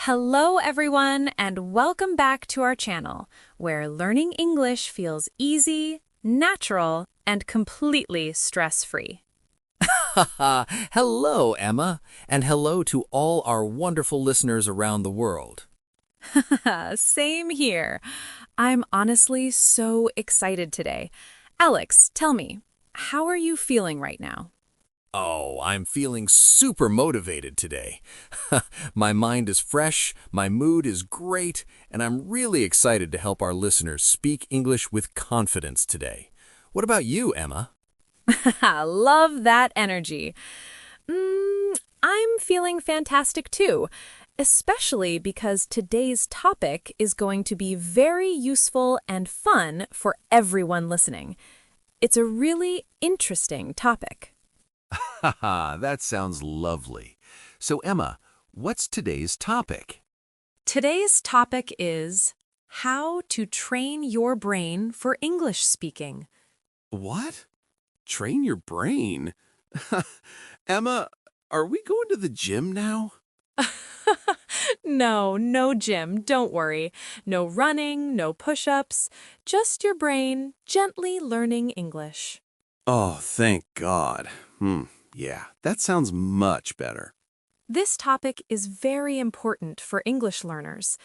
Hello, everyone, and welcome back to our channel, where learning English feels easy, natural, and completely stress-free. Hello, Emma, and hello to all our wonderful listeners around the world. Same here. I'm honestly so excited today. Alex, tell me, how are you feeling right now? Oh, I'm feeling super motivated today. My mind is fresh, my mood is great, and I'm really excited to help our listeners speak English with confidence today. What about you, Emma? Love that energy. I'm feeling fantastic too, especially because today's topic is going to be very useful and fun for everyone listening. It's a really interesting topic. Haha, that sounds lovely. So, Emma, what's today's topic? Today's topic is how to train your brain for English speaking. What? Train your brain? Emma, are we going to the gym now? No gym, don't worry. No running, no push-ups, just your brain gently learning English. Oh, thank God. Yeah, that sounds much better. This topic is very important for English learners.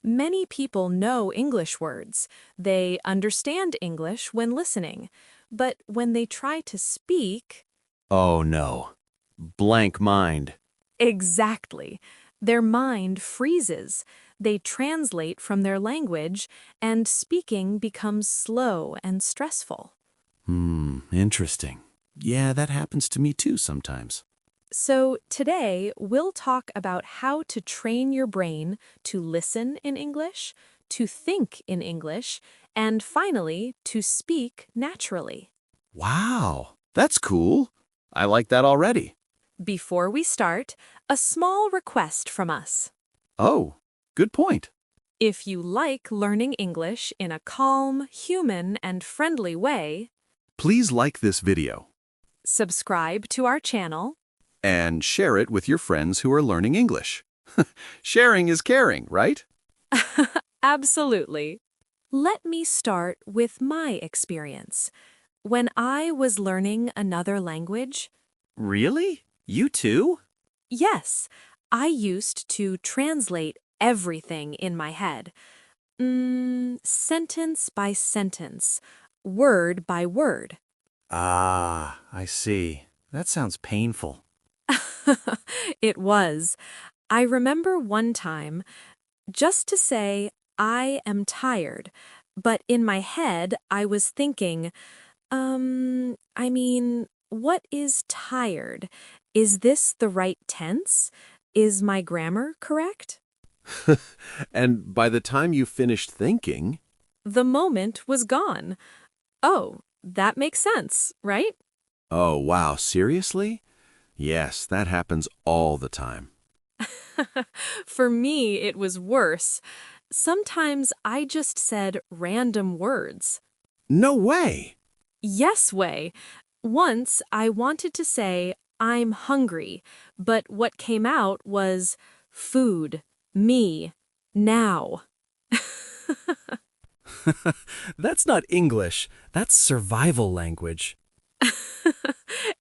Many people know English words. They understand English when listening. But when they try to speak, Oh, no. Blank mind. exactly, their mind freezes. They translate from their language, and speaking becomes slow and stressful. Interesting. Yeah, that happens to me too sometimes. So today, we'll talk about how to train your brain to listen in English, to think in English, and finally, to speak naturally. Wow, that's cool. I like that already. Before we start, a small request from us. Oh, good point. If you like learning English in a calm, human, and friendly way, Please like this video subscribe to our channel. and share it with your friends who are learning English. Sharing is caring, right? Absolutely. Let me start with my experience. When I was learning another language, Really? You too? yes, I used to translate everything in my head. Sentence by sentence, word by word. Ah, I see. That sounds painful. It was. I remember one time, just to say, I am tired, but in my head I was thinking, what is tired? Is this the right tense? Is my grammar correct? And by the time you finished thinking, The moment was gone. Oh, that makes sense, right? oh, wow, seriously? Yes, that happens all the time. For me, it was worse. Sometimes I just said random words. No way! Yes way. Once I wanted to say, I'm hungry, but what came out was food, me, now. That's not English. That's survival language.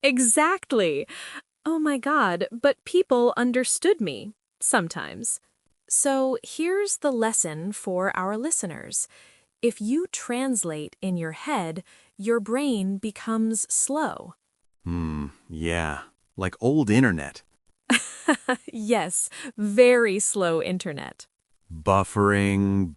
Exactly. Oh my God, but people understood me, sometimes. So here's the lesson for our listeners. If you translate in your head, your brain becomes slow. Yeah, like old internet. Yes, very slow internet. Buffering.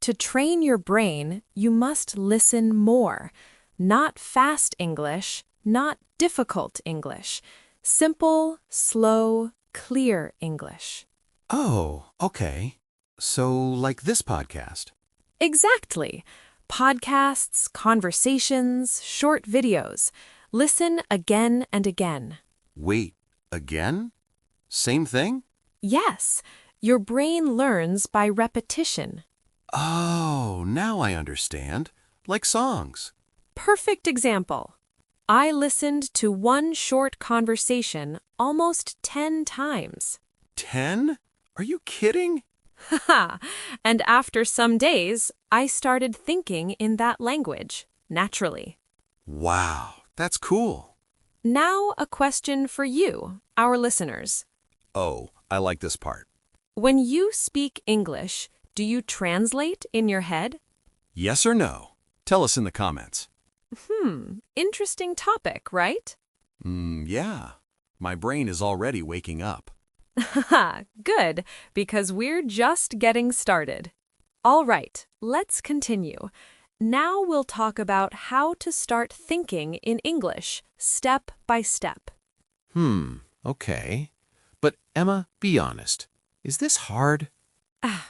To train your brain, you must listen more. Not fast English, not difficult English. Simple, slow, clear English. Oh, okay. So, like this podcast. Exactly. Podcasts, conversations, short videos. Listen again and again. Wait, again? Same thing? Yes, your brain learns by repetition. Oh, now I understand. Like songs. Perfect example. I listened to one short conversation almost 10 times. 10? Are you kidding? Haha. And after some days, I started thinking in that language, naturally. Wow, that's cool. Now a question for you, our listeners. Oh, I like this part. When you speak English, do you translate in your head? Yes or no? Tell us in the comments. Interesting topic, right? Yeah. My brain is already waking up. Haha, good, because we're just getting started. All right, let's continue. Now we'll talk about how to start thinking in English, step by step. Okay. But Emma, be honest. Is this hard?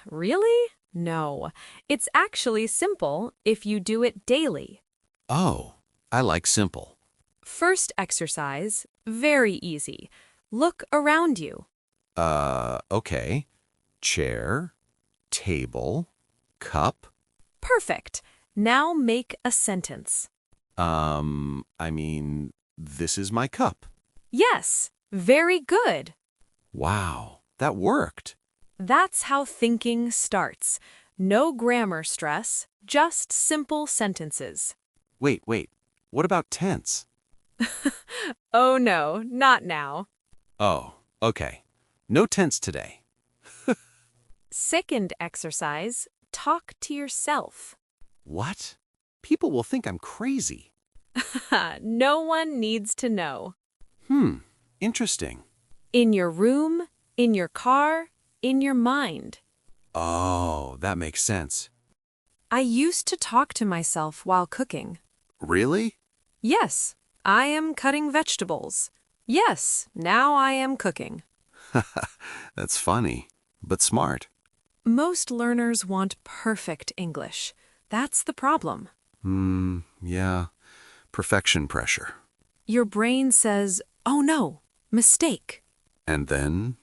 Really? No. It's actually simple if you do it daily. Oh, I like simple. First exercise, very easy. Look around you. Okay. Chair, table, cup. Perfect. Now make a sentence. This is my cup. Yes, very good. Wow, that worked. That's how thinking starts. No grammar stress, just simple sentences. Wait. What about tense? Oh no, not now. Oh, okay. No tense today. Second exercise, talk to yourself. What? People will think I'm crazy. No one needs to know. Interesting. In your room, in your car, in your mind. Oh, that makes sense. I used to talk to myself while cooking. Really? Yes, I am cutting vegetables. Yes, now I am cooking. That's funny, but smart. Most learners want perfect English. That's the problem. Yeah. Perfection pressure. Your brain says, oh no, mistake. And then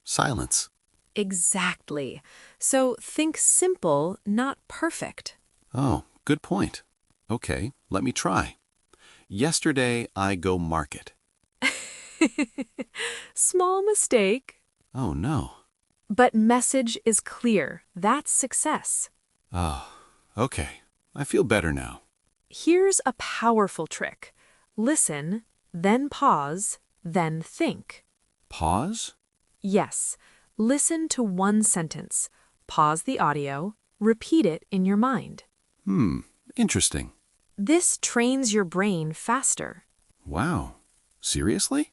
silence. Exactly. So think simple, not perfect. Oh, good point. Okay, let me try. Yesterday I go market. Small mistake. Oh no. But message is clear. That's success. Oh, okay. I feel better now. Here's a powerful trick. Listen, then pause, then think. Pause? Yes, listen to one sentence. Pause the audio. Repeat it in your mind. Interesting. This trains your brain faster. Wow. Seriously?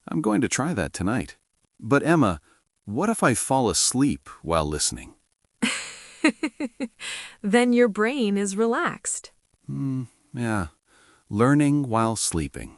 I'm going to try that tonight. But Emma, what if I fall asleep while listening? Then your brain is relaxed. Yeah. Learning while sleeping.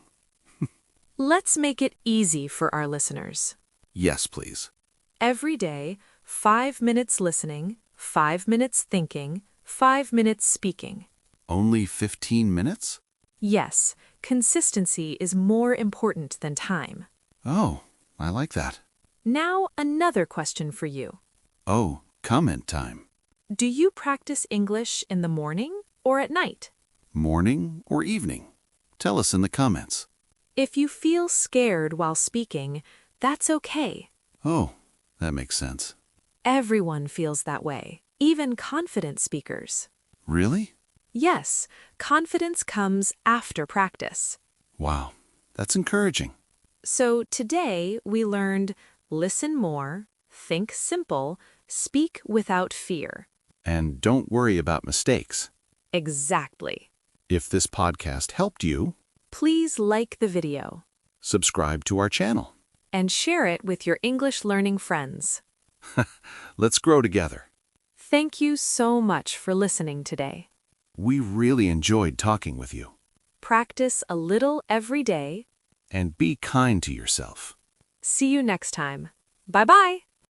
Let's make it easy for our listeners. Yes, please. Every day, 5 minutes listening, 5 minutes thinking, 5 minutes speaking. Only 15 minutes? Yes, consistency is more important than time. Oh, I like that. Now, another question for you. Oh, comment time. Do you practice English in the morning or at night? Morning or evening? Tell us in the comments. If you feel scared while speaking, that's okay. Oh, that makes sense. Everyone feels that way, even confident speakers. Really? Yes, confidence comes after practice. Wow, that's encouraging. So today we learned listen more, think simple, speak without fear. And don't worry about mistakes. Exactly. If this podcast helped you, Please like the video subscribe to our channel. and share it with your English learning friends. Let's grow together. Thank you so much for listening today. We really enjoyed talking with you. Practice a little every day. And be kind to yourself. See you next time. Bye-bye.